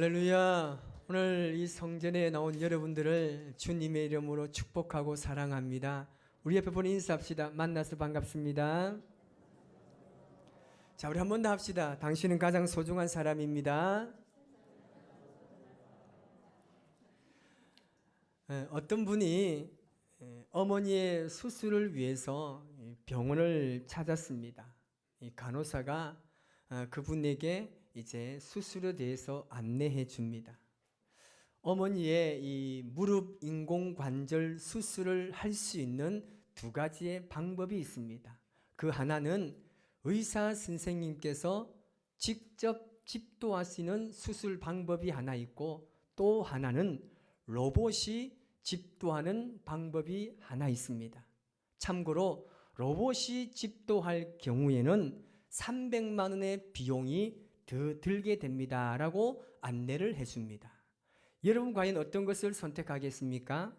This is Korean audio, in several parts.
할렐루야. 오늘 이 성전에 나온 여러분들을 주님의 이름으로 축복하고 사랑합니다. 우리 옆에 보는 인사합시다. 만나서 반갑습니다. 자, 우리 한 번 더 합시다. 당신은 가장 소중한 사람입니다. 어떤 분이 어머니의 수술을 위해서 병원을 찾았습니다. 이 간호사가 그분에게 이제 수술에 대해서 안내해 줍니다. 어머니의 이 무릎 인공관절 수술을 할 수 있는 두 가지의 방법이 있습니다. 그 하나는 의사 선생님께서 직접 집도하시는 수술 방법이 하나 있고, 또 하나는 로봇이 집도하는 방법이 하나 있습니다. 참고로 로봇이 집도할 경우에는 300만 원의 비용이 더 들게 됩니다 라고 안내를 해줍니다. 여러분 과연 어떤 것을 선택하겠습니까?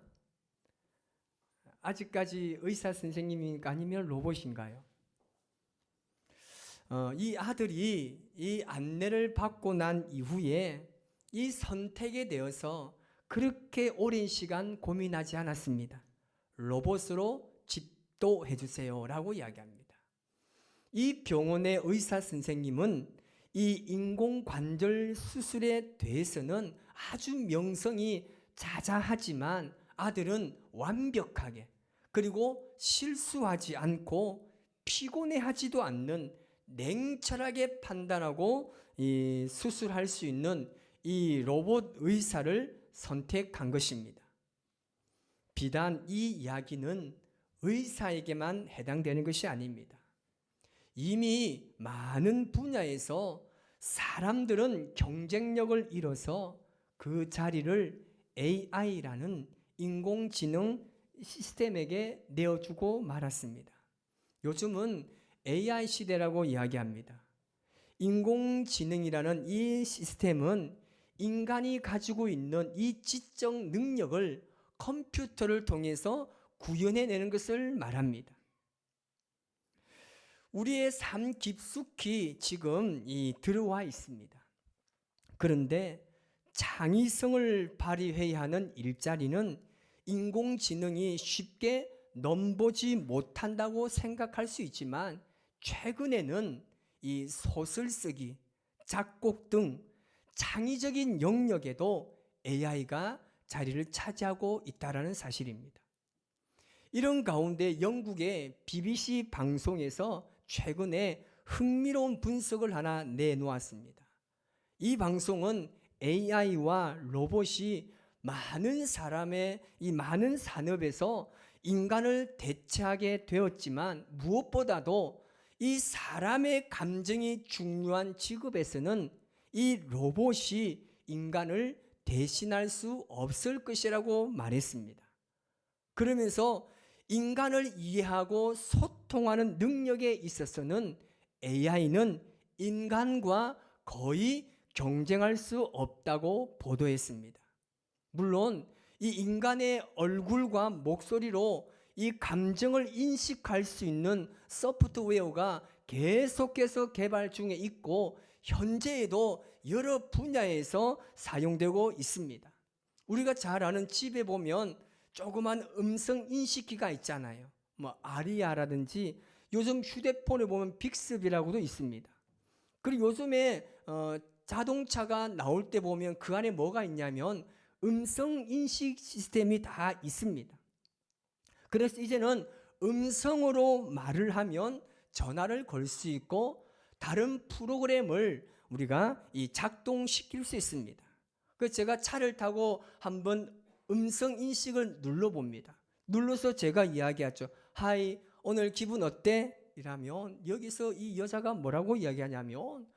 아직까지 의사 선생님인가 아니면 로봇인가요? 이 아들이 이 안내를 받고 난 이후에 이 선택에 대해서 그렇게 오랜 시간 고민하지 않았습니다. 로봇으로 집도해 주세요 라고 이야기합니다. 이 병원의 의사 선생님은 이 인공관절 수술에 대해서는 아주 명성이 자자하지만 아들은 완벽하게, 그리고 실수하지 않고 피곤해하지도 않는 냉철하게 판단하고 이 수술할 수 있는 이 로봇 의사를 선택한 것입니다. 비단 이 이야기는 의사에게만 해당되는 것이 아닙니다. 이미 많은 분야에서 사람들은 경쟁력을 잃어서 그 자리를 AI라는 인공지능 시스템에게 내어주고 말았습니다. 요즘은 AI 시대라고 이야기합니다. 인공지능이라는 이 시스템은 인간이 가지고 있는 이 지적 능력을 컴퓨터를 통해서 구현해내는 것을 말합니다. 우리의 삶 깊숙이 지금 들어와 있습니다. 그런데 창의성을 발휘해야 하는 일자리는 인공지능이 쉽게 넘보지 못한다고 생각할 수 있지만, 최근에는 이 소설 쓰기, 작곡 등 창의적인 영역에도 AI가 자리를 차지하고 있다는 사실입니다. 이런 가운데 영국의 BBC 방송에서 최근에 흥미로운 분석을 하나 내놓았습니다. 이 방송은 AI와 로봇이 많은 산업에서 인간을 대체하게 되었지만, 무엇보다도 이 사람의 감정이 중요한 직업에서는 이 로봇이 인간을 대신할 수 없을 것이라고 말했습니다. 그러면서 인간을 이해하고 소통하는 능력에 있어서는 AI는 인간과 거의 경쟁할 수 없다고 보도했습니다. 물론 이 인간의 얼굴과 목소리로 이 감정을 인식할 수 있는 소프트웨어가 계속해서 개발 중에 있고, 현재에도 여러 분야에서 사용되고 있습니다. 우리가 잘 아는 집에 보면 조그만 음성 인식기가 있잖아요. 아리아라든지 요즘 휴대폰에 보면 빅스비라고도 있습니다. 그리고 요즘에 자동차가 나올 때 보면 그 안에 뭐가 있냐면 음성 인식 시스템이 다 있습니다. 그래서 이제는 음성으로 말을 하면 전화를 걸 수 있고 다른 프로그램을 우리가 작동시킬 수 있습니다. 그래서 제가 차를 타고 한번 음성 인식을 눌러봅니다. 눌러서 제가 이야기하죠. 하이, 오늘 기분 어때? 이라면 여기서 이 여자가 뭐라고 이야기하냐면,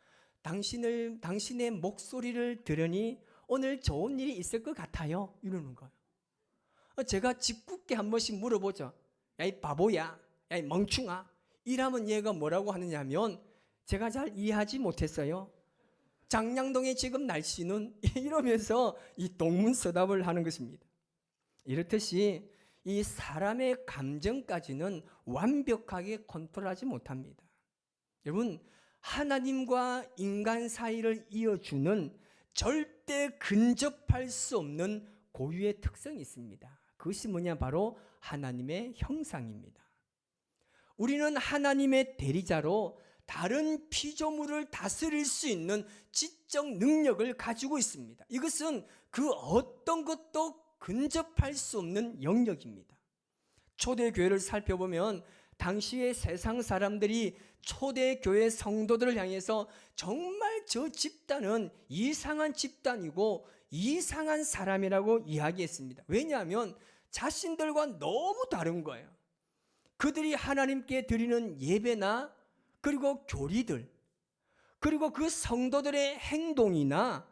당신의 목소리를 들으니 오늘 좋은 일이 있을 것 같아요, 이러는 거예요. 제가 짓궂게 한 번씩 물어보죠. 야, 이 바보야, 야, 이 멍충아, 이라면 얘가 뭐라고 하느냐면, 제가 잘 이해하지 못했어요. 장량동의 지금 날씨는 이러면서 이 동문서답을 하는 것입니다. 이렇듯이 이 사람의 감정까지는 완벽하게 컨트롤하지 못합니다. 여러분, 하나님과 인간 사이를 이어주는 절대 근접할 수 없는 고유의 특성이 있습니다. 그것이 뭐냐? 바로 하나님의 형상입니다. 우리는 하나님의 대리자로 다른 피조물을 다스릴 수 있는 지적 능력을 가지고 있습니다. 이것은 그 어떤 것도 근접할 수 없는 영역입니다. 초대교회를 살펴보면 당시의 세상 사람들이 초대교회 성도들을 향해서 정말 저 집단은 이상한 집단이고 이상한 사람이라고 이야기했습니다. 왜냐하면 자신들과 너무 다른 거예요. 그들이 하나님께 드리는 예배나 그리고 교리들, 그리고 그 성도들의 행동이나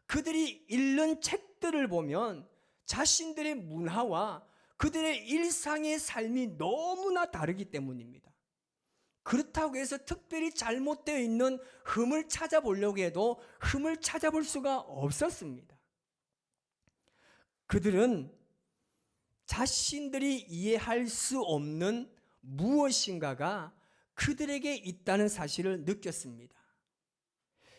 그들이 읽는 책들을 보면 자신들의 문화와 그들의 일상의 삶이 너무나 다르기 때문입니다. 그렇다고 해서 특별히 잘못되어 있는 흠을 찾아보려고 해도 흠을 찾아볼 수가 없었습니다. 그들은 자신들이 이해할 수 없는 무엇인가가 그들에게 있다는 사실을 느꼈습니다.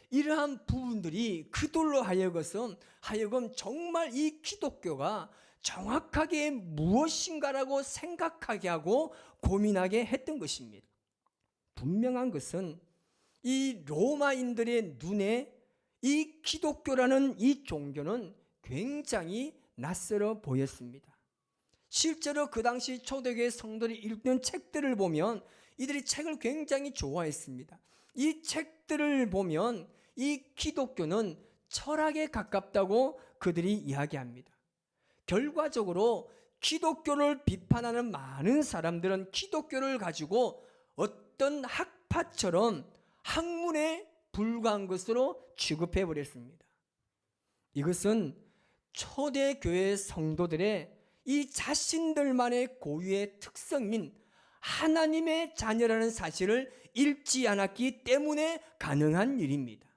이러한 부분들이 그들로 하여금 정말 이 기독교가 정확하게 무엇인가라고 생각하게 하고 고민하게 했던 것입니다. 분명한 것은 이 로마인들의 눈에 이 기독교라는 이 종교는 굉장히 낯설어 보였습니다. 실제로 그 당시 초대교회 성도들이 읽던 책들을 보면 이들이 책을 굉장히 좋아했습니다. 이 책들을 보면 이 기독교는 철학에 가깝다고 그들이 이야기합니다. 결과적으로 기독교를 비판하는 많은 사람들은 기독교를 가지고 어떤 학파처럼 학문에 불과한 것으로 취급해 버렸습니다. 이것은 초대교회 성도들의 이 자신들만의 고유의 특성인 하나님의 자녀라는 사실을 읽지 않았기 때문에 가능한 일입니다.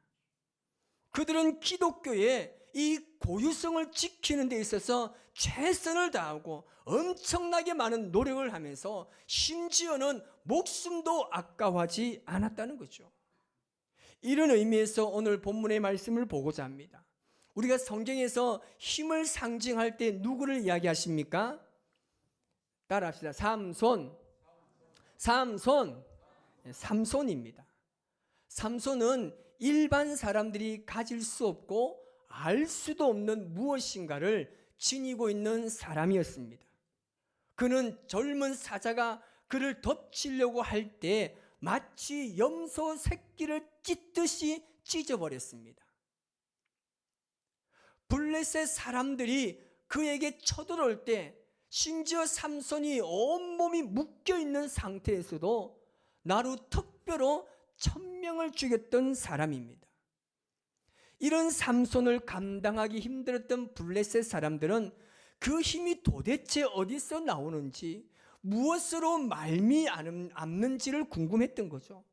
그들은 기독교의 이 고유성을 지키는 데 있어서 최선을 다하고 엄청나게 많은 노력을 하면서 심지어는 목숨도 아까워하지 않았다는 거죠. 이런 의미에서 오늘 본문의 말씀을 보고자 합니다. 우리가 성경에서 힘을 상징할 때 누구를 이야기하십니까? 따라합시다. 삼손입니다. 삼손은 일반 사람들이 가질 수 없고 알 수도 없는 무엇인가를 지니고 있는 사람이었습니다. 그는 젊은 사자가 그를 덮치려고 할 때 마치 염소 새끼를 찢듯이 찢어버렸습니다. 블레셋 사람들이 그에게 쳐들어올 때 심지어 삼손이 온몸이 묶여있는 상태에서도 나루 특별로 1000명을 죽였던 사람입니다. 이런 삼손을 감당하기 힘들었던 블레셋 사람들은 그 힘이 도대체 어디서 나오는지 무엇으로 말미암는지를 궁금했던 거죠.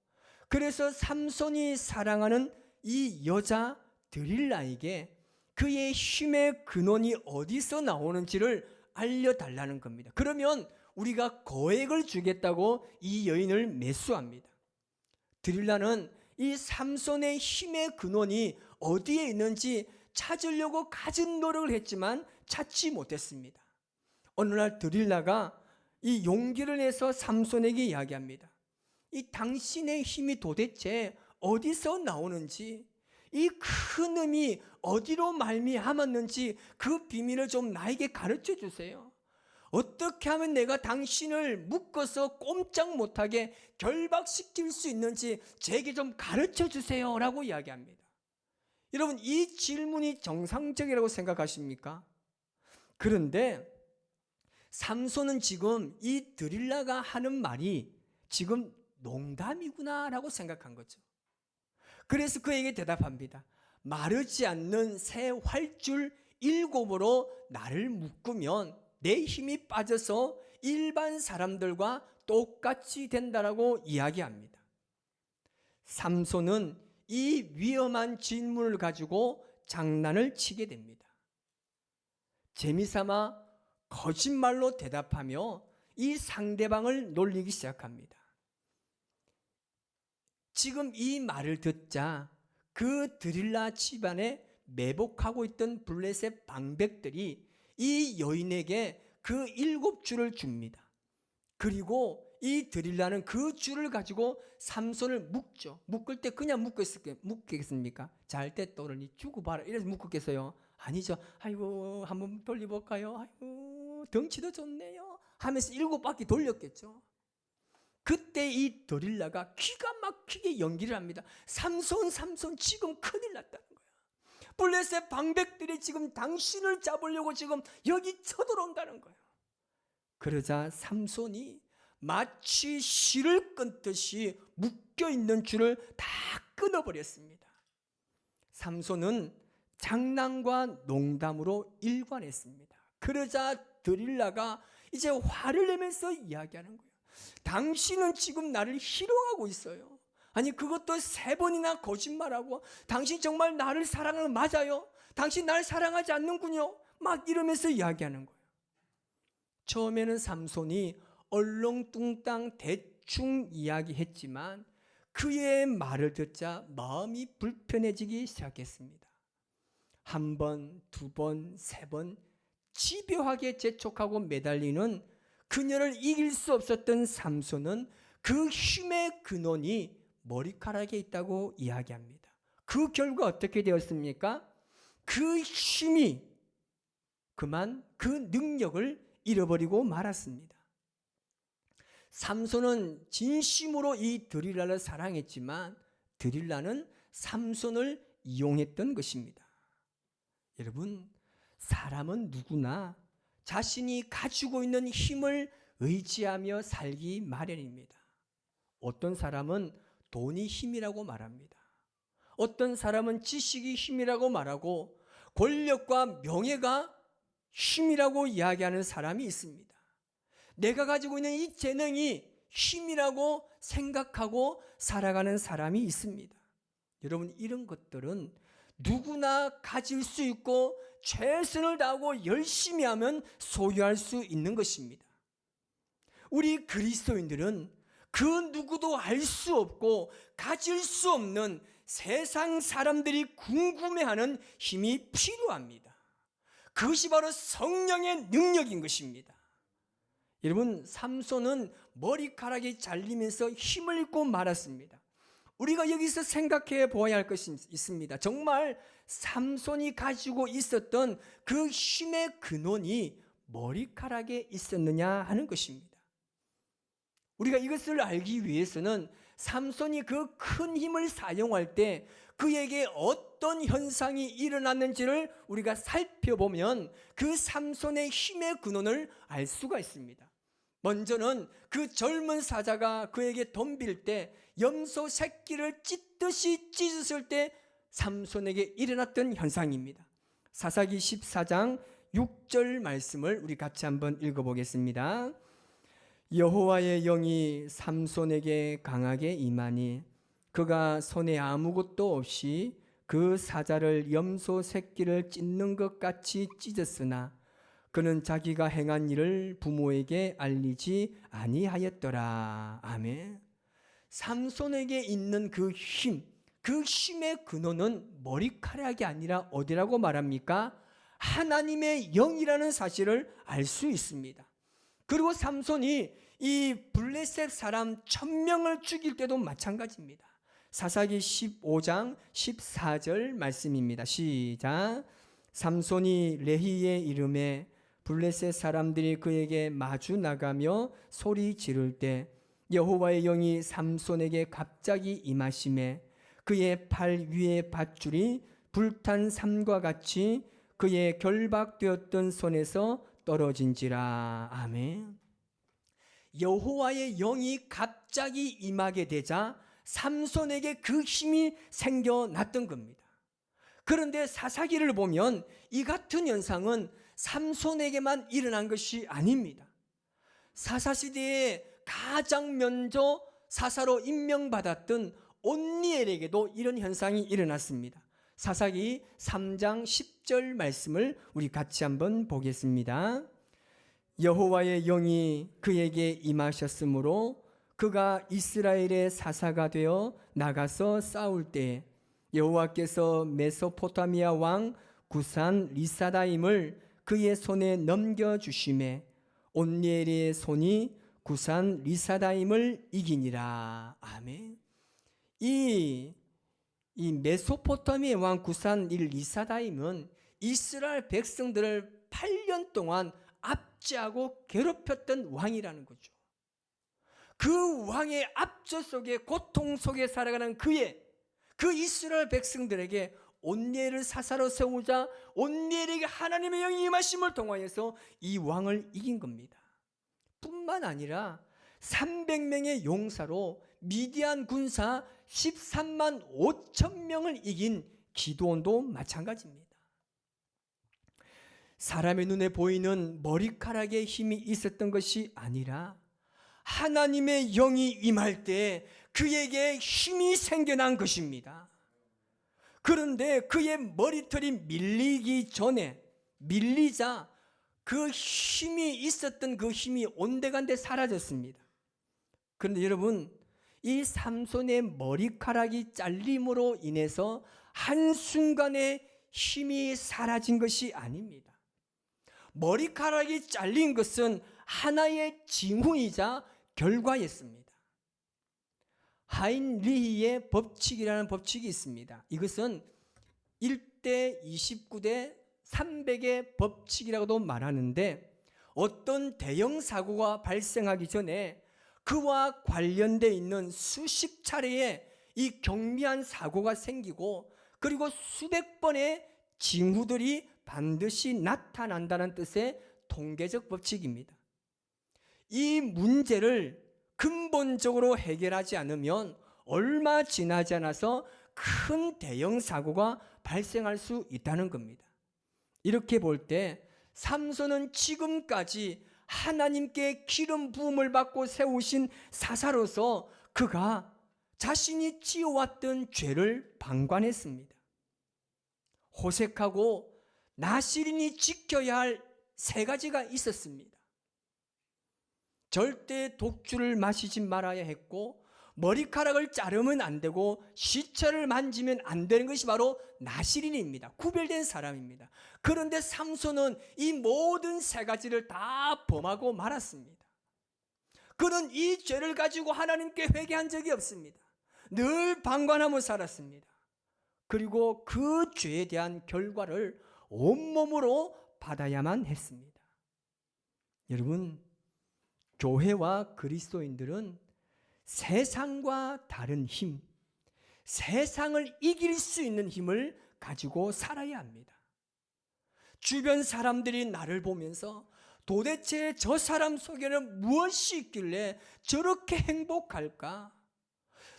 그래서 삼손이 사랑하는 이 여자 드릴라에게 그의 힘의 근원이 어디서 나오는지를 알려달라는 겁니다. 그러면 우리가 거액을 주겠다고 이 여인을 매수합니다. 드릴라는 이 삼손의 힘의 근원이 어디에 있는지 찾으려고 갖은 노력을 했지만 찾지 못했습니다. 어느 날 드릴라가 이 용기를 내서 삼손에게 이야기합니다. 이 당신의 힘이 도대체 어디서 나오는지, 이 큰 힘이 어디로 말미암았는지 그 비밀을 좀 나에게 가르쳐 주세요. 어떻게 하면 내가 당신을 묶어서 꼼짝 못하게 결박시킬 수 있는지 제게 좀 가르쳐 주세요 라고 이야기합니다. 여러분, 이 질문이 정상적이라고 생각하십니까? 그런데 삼손은 지금 이 드릴라가 하는 말이 지금 농담이구나 라고 생각한 거죠. 그래서 그에게 대답합니다. 마르지 않는 새 활줄 7으로 나를 묶으면 내 힘이 빠져서 일반 사람들과 똑같이 된다라고 이야기합니다. 삼손은 이 위험한 질문을 가지고 장난을 치게 됩니다. 재미삼아 거짓말로 대답하며 이 상대방을 놀리기 시작합니다. 지금 이 말을 듣자 그 드릴라 집안에 매복하고 있던 블레셋 방백들이 이 여인에게 그 7줄을 줍니다. 그리고 이 드릴라는 그 줄을 가지고 삼손을 묶죠. 묶을 때 그냥 묶겠습니까? 잘 때 떠오르니 주고 봐라 이래서 묶었겠어요? 아니죠. 아이고 한번 돌려볼까요? 아이고 덩치도 좋네요 하면서 7바퀴 돌렸겠죠. 그때 이 드릴라가 기가 막히게 연기를 합니다. 삼손 지금 큰일 났다는 거야. 블레셋 방백들이 지금 당신을 잡으려고 지금 여기 쳐들어온다는 거예요. 그러자 삼손이 마치 실을 끊듯이 묶여있는 줄을 다 끊어버렸습니다. 삼손은 장난과 농담으로 일관했습니다. 그러자 드릴라가 이제 화를 내면서 이야기하는 거예요. 당신은 지금 나를 희롱하고 있어요. 아니 그것도 3번이나 거짓말하고 당신 정말 나를 사랑하는 맞아요? 당신 나를 사랑하지 않는군요. 막 이러면서 이야기하는 거예요. 처음에는 삼손이 얼렁뚱땅 대충 이야기했지만 그의 말을 듣자 마음이 불편해지기 시작했습니다. 1번, 2번, 3번 집요하게 재촉하고 매달리는 그녀를 이길 수 없었던 삼손은 그 힘의 근원이 머리카락에 있다고 이야기합니다. 그 결과 어떻게 되었습니까? 그 힘이 그만 그 능력을 잃어버리고 말았습니다. 삼손은 진심으로 이 드릴라를 사랑했지만 드릴라는 삼손을 이용했던 것입니다. 여러분, 사람은 누구나 자신이 가지고 있는 힘을 의지하며 살기 마련입니다. 어떤 사람은 돈이 힘이라고 말합니다. 어떤 사람은 지식이 힘이라고 말하고 권력과 명예가 힘이라고 이야기하는 사람이 있습니다. 내가 가지고 있는 이 재능이 힘이라고 생각하고 살아가는 사람이 있습니다. 여러분, 이런 것들은 누구나 가질 수 있고 최선을 다하고 열심히 하면 소유할 수 있는 것입니다. 우리 그리스도인들은 그 누구도 알 수 없고 가질 수 없는 세상 사람들이 궁금해하는 힘이 필요합니다. 그것이 바로 성령의 능력인 것입니다. 여러분, 삼손은 머리카락이 잘리면서 힘을 잃고 말았습니다. 우리가 여기서 생각해 보아야 할 것이 있습니다. 정말 삼손이 가지고 있었던 그 힘의 근원이 머리카락에 있었느냐 하는 것입니다. 우리가 이것을 알기 위해서는 삼손이 그 큰 힘을 사용할 때 그에게 어떤 현상이 일어났는지를 우리가 살펴보면 그 삼손의 힘의 근원을 알 수가 있습니다. 먼저는 그 젊은 사자가 그에게 덤빌 때 염소 새끼를 찢듯이 찢었을 때 삼손에게 일어났던 현상입니다. 사사기 14장 6절 말씀을 우리 같이 한번 읽어보겠습니다. 여호와의 영이 삼손에게 강하게 임하니 그가 손에 아무것도 없이 그 사자를 염소 새끼를 찢는 것 같이 찢었으나 그는 자기가 행한 일을 부모에게 알리지 아니하였더라. 아멘. 삼손에게 있는 그 힘, 그 힘의 근원은 머리카락이 아니라 어디라고 말합니까? 하나님의 영이라는 사실을 알 수 있습니다. 그리고 삼손이 이 블레셋 사람 1000명을 죽일 때도 마찬가지입니다. 사사기 15장 14절 말씀입니다. 시작. 삼손이 레히에 이름에 블레셋 사람들이 그에게 마주 나가며 소리 지를 때 여호와의 영이 삼손에게 갑자기 임하심에 그의 팔 위에 밧줄이 불탄 삼과 같이 그의 결박되었던 손에서 떨어진지라. 아멘. 여호와의 영이 갑자기 임하게 되자 삼손에게 그 힘이 생겨났던 겁니다. 그런데 사사기를 보면 이 같은 현상은 삼손에게만 일어난 것이 아닙니다. 사사시대에 가장 먼저 사사로 임명받았던 온니엘에게도 이런 현상이 일어났습니다. 사사기 3장 10절 말씀을 우리 같이 한번 보겠습니다. 여호와의 영이 그에게 임하셨으므로 그가 이스라엘의 사사가 되어 나가서 싸울 때 여호와께서 메소포타미아 왕 구산 리사다임을 그의 손에 넘겨주심에 온니엘의 손이 구산 리사다임을 이기니라. 아멘. 이 메소포타미아 왕 구산 리사다임은 이스라엘 백성들을 8년 동안 압제하고 괴롭혔던 왕이라는 거죠. 그 왕의 압제 속에, 고통 속에 살아가는 그 이스라엘 백성들에게 온니엘을 사사로 세우자 온니엘에게 하나님의 영이 임하심을 통하여서 이 왕을 이긴 겁니다. 뿐만 아니라 300명의 용사로 미디안 군사 13만 5천 명을 이긴 기드온도 마찬가지입니다. 사람의 눈에 보이는 머리카락의 힘이 있었던 것이 아니라 하나님의 영이 임할 때 그에게 힘이 생겨난 것입니다. 그런데 그의 머리털이 밀리자 그 힘이 있었던 그 힘이 온데간데 사라졌습니다. 그런데 여러분, 이 삼손의 머리카락이 잘림으로 인해서 한순간에 힘이 사라진 것이 아닙니다. 머리카락이 잘린 것은 하나의 징후이자 결과였습니다. 하인리히의 법칙이라는 법칙이 있습니다. 이것은 1대 29대 300의 법칙이라고도 말하는데, 어떤 대형 사고가 발생하기 전에 그와 관련되어 있는 수십 차례의 이 경미한 사고가 생기고, 그리고 수백 번의 징후들이 반드시 나타난다는 뜻의 통계적 법칙입니다. 이 문제를 근본적으로 해결하지 않으면 얼마 지나지 않아서 큰 대형 사고가 발생할 수 있다는 겁니다. 이렇게 볼 때 삼손은 지금까지 하나님께 기름 부음을 받고 세우신 사사로서 그가 자신이 지어왔던 죄를 방관했습니다. 호색하고 나시린이 지켜야 할 3가지가 있었습니다. 절대 독주를 마시지 말아야 했고, 머리카락을 자르면 안 되고, 시체를 만지면 안 되는 것이 바로 나시린입니다. 구별된 사람입니다. 그런데 삼손은 이 모든 3가지를 다 범하고 말았습니다. 그는 이 죄를 가지고 하나님께 회개한 적이 없습니다. 늘 방관하며 살았습니다. 그리고 그 죄에 대한 결과를 온몸으로 받아야만 했습니다. 여러분, 교회와 그리스도인들은 세상과 다른 힘, 세상을 이길 수 있는 힘을 가지고 살아야 합니다. 주변 사람들이 나를 보면서 도대체 저 사람 속에는 무엇이 있길래 저렇게 행복할까?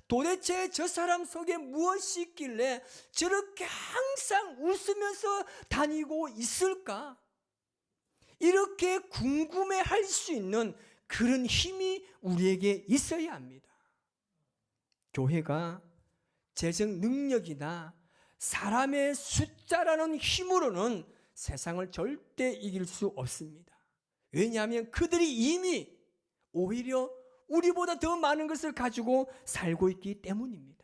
도대체 저 사람 속에 무엇이 있길래 저렇게 항상 웃으면서 다니고 있을까? 이렇게 궁금해할 수 있는 그런 힘이 우리에게 있어야 합니다. 교회가 재정 능력이나 사람의 숫자라는 힘으로는 세상을 절대 이길 수 없습니다. 왜냐하면 그들이 이미 오히려 우리보다 더 많은 것을 가지고 살고 있기 때문입니다.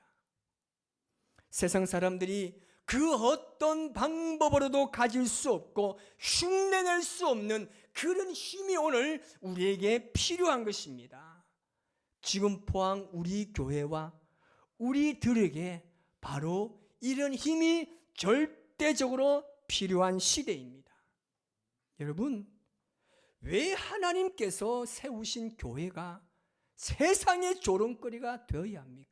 세상 사람들이 그 어떤 방법으로도 가질 수 없고 흉내낼 수 없는 그런 힘이 오늘 우리에게 필요한 것입니다. 지금 포항 우리 교회와 우리들에게 바로 이런 힘이 절대적으로 필요한 시대입니다. 여러분, 왜 하나님께서 세우신 교회가 세상의 조롱거리가 되어야 합니까?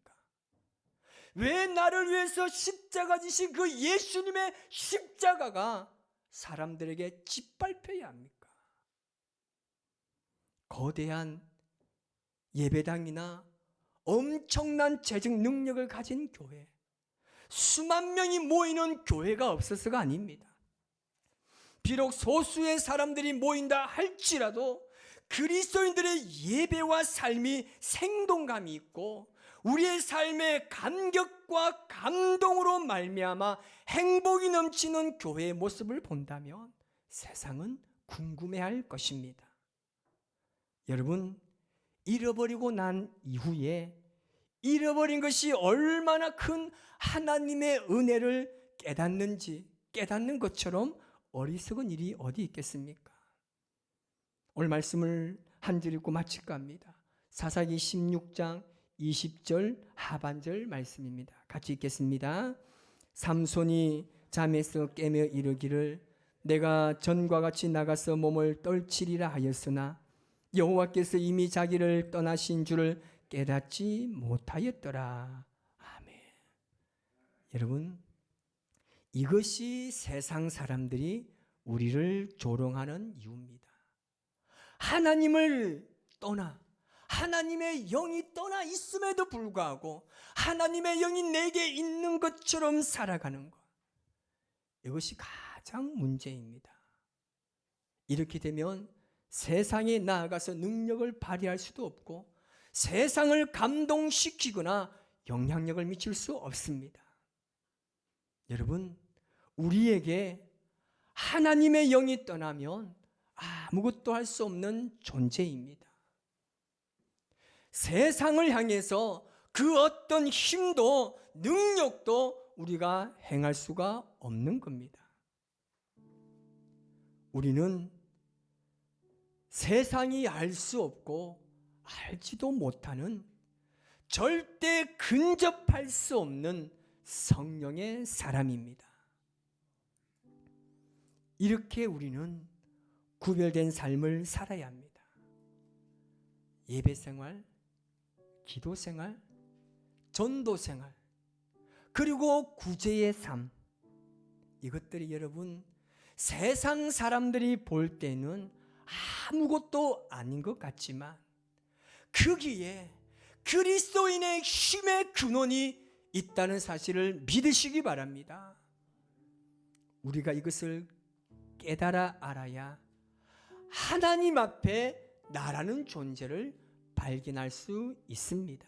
왜 나를 위해서 십자가 지신 그 예수님의 십자가가 사람들에게 짓밟혀야 합니까? 거대한 예배당이나 엄청난 재정 능력을 가진 교회, 수만 명이 모이는 교회가 없어서가 아닙니다. 비록 소수의 사람들이 모인다 할지라도 그리스도인들의 예배와 삶이 생동감이 있고 우리의 삶의 감격과 감동으로 말미암아 행복이 넘치는 교회의 모습을 본다면 세상은 궁금해할 것입니다. 여러분, 잃어버리고 난 이후에 잃어버린 것이 얼마나 큰 하나님의 은혜를 깨닫는 것처럼 어리석은 일이 어디 있겠습니까? 오늘 말씀을 한 줄 읽고 마칠까 합니다. 사사기 16장 20절 하반절 말씀입니다. 같이 읽겠습니다. 삼손이 잠에서 깨며 이르기를 내가 전과 같이 나가서 몸을 떨치리라 하였으나 여호와께서 이미 자기를 떠나신 줄을 깨닫지 못하였더라. 아멘. 여러분, 이것이 세상 사람들이 우리를 조롱하는 이유입니다. 하나님을 떠나, 하나님의 영이 떠나 있음에도 불구하고 하나님의 영이 내게 있는 것처럼 살아가는 것, 이것이 가장 문제입니다. 이렇게 되면 세상에 나아가서 능력을 발휘할 수도 없고 세상을 감동시키거나 영향력을 미칠 수 없습니다. 여러분, 우리에게 하나님의 영이 떠나면 아무것도 할 수 없는 존재입니다. 세상을 향해서 그 어떤 힘도 능력도 우리가 행할 수가 없는 겁니다. 우리는 세상이 알 수 없고 알지도 못하는 절대 근접할 수 없는 성령의 사람입니다. 이렇게 우리는 구별된 삶을 살아야 합니다. 예배 생활, 기도 생활, 전도 생활, 그리고 구제의 삶, 이것들이 여러분 세상 사람들이 볼 때는 아무것도 아닌 것 같지만 거기에 그리스도인의 힘의 근원이 있다는 사실을 믿으시기 바랍니다. 우리가 이것을 깨달아 알아야 하나님 앞에 나라는 존재를 발견할 수 있습니다.